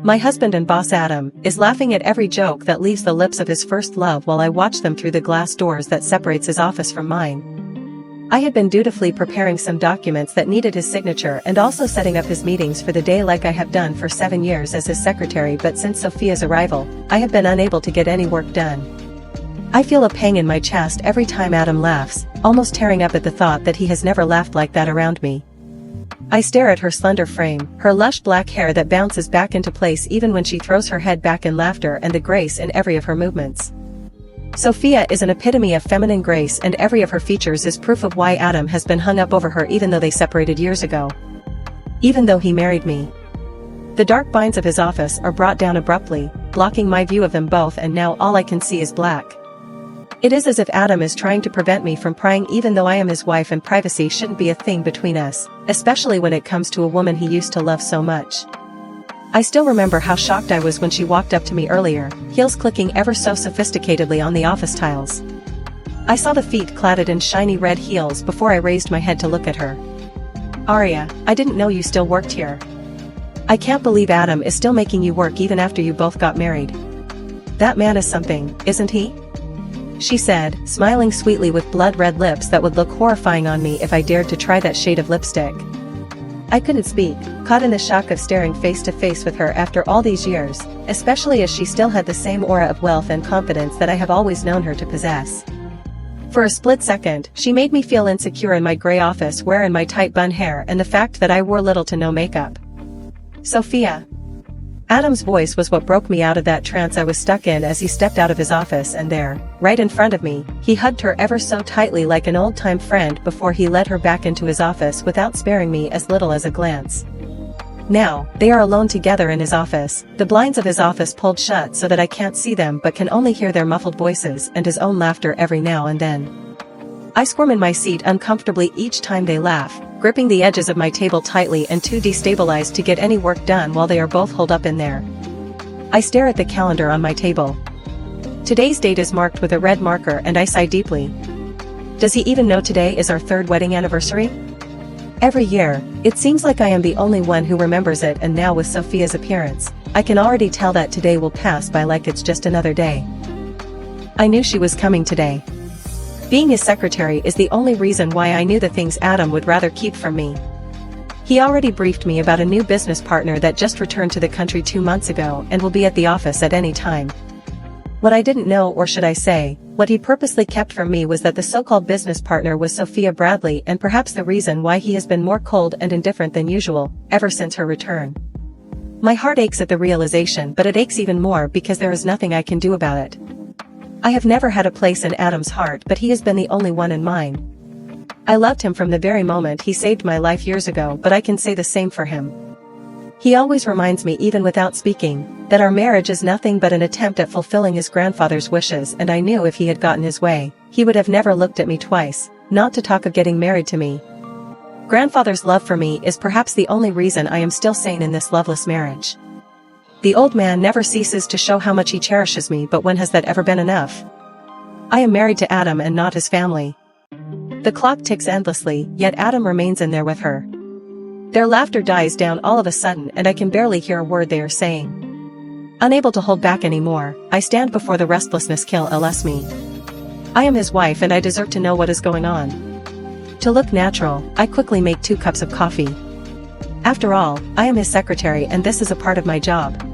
My husband and boss Adam is laughing at every joke that leaves the lips of his first love while I watch them through the glass doors that separates his office from mine. I had been dutifully preparing some documents that needed his signature and also setting up his meetings for the day like I have done for 7 years as his secretary, but since Sophia's arrival, I have been unable to get any work done. I feel a pang in my chest every time Adam laughs, almost tearing up at the thought that he has never laughed like that around me. I stare at her slender frame, her lush black hair that bounces back into place even when she throws her head back in laughter, and the grace in every of her movements. Sophia is an epitome of feminine grace, and every of her features is proof of why Adam has been hung up over her even though they separated years ago. Even though he married me. The dark blinds of his office are brought down abruptly, blocking my view of them both, and now all I can see is black. It is as if Adam is trying to prevent me from prying, even though I am his wife and privacy shouldn't be a thing between us, especially when it comes to a woman he used to love so much. I still remember how shocked I was when she walked up to me earlier, heels clicking ever so sophisticatedly on the office tiles. I saw the feet cladded in shiny red heels before I raised my head to look at her. Aria, I didn't know you still worked here. I can't believe Adam is still making you work even after you both got married. That man is something, isn't he? She said, smiling sweetly with blood-red lips that would look horrifying on me if I dared to try that shade of lipstick. I couldn't speak, caught in the shock of staring face to face with her after all these years, especially as she still had the same aura of wealth and confidence that I have always known her to possess. For a split second, she made me feel insecure in my gray office wear and my tight bun hair and the fact that I wore little to no makeup. Sophia. Adam's voice was what broke me out of that trance I was stuck in as he stepped out of his office, and there, right in front of me, he hugged her ever so tightly like an old-time friend before he led her back into his office without sparing me as little as a glance. Now, they are alone together in his office, the blinds of his office pulled shut so that I can't see them but can only hear their muffled voices and his own laughter every now and then. I squirm in my seat uncomfortably each time they laugh, gripping the edges of my table tightly and too destabilized to get any work done while they are both holed up in there. I stare at the calendar on my table. Today's date is marked with a red marker and I sigh deeply. Does he even know today is our 3rd wedding anniversary? Every year, it seems like I am the only one who remembers it, and now with Sophia's appearance, I can already tell that today will pass by like it's just another day. I knew she was coming today. Being his secretary is the only reason why I knew the things Adam would rather keep from me. He already briefed me about a new business partner that just returned to the country 2 months ago and will be at the office at any time. What I didn't know, or should I say, what he purposely kept from me, was that the so-called business partner was Sophia Bradley, and perhaps the reason why he has been more cold and indifferent than usual, ever since her return. My heart aches at the realization, but it aches even more because there is nothing I can do about it. I have never had a place in Adam's heart, but he has been the only one in mine. I loved him from the very moment he saved my life years ago, but I can say the same for him. He always reminds me, even without speaking, that our marriage is nothing but an attempt at fulfilling his grandfather's wishes, and I knew if he had gotten his way, he would have never looked at me twice, not to talk of getting married to me. Grandfather's love for me is perhaps the only reason I am still sane in this loveless marriage. The old man never ceases to show how much he cherishes me, but when has that ever been enough? I am married to Adam and not his family. The clock ticks endlessly, yet Adam remains in there with her. Their laughter dies down all of a sudden and I can barely hear a word they are saying. Unable to hold back anymore, I stand before the restlessness kills me. I am his wife and I deserve to know what is going on. To look natural, I quickly make 2 cups of coffee. After all, I am his secretary and this is a part of my job.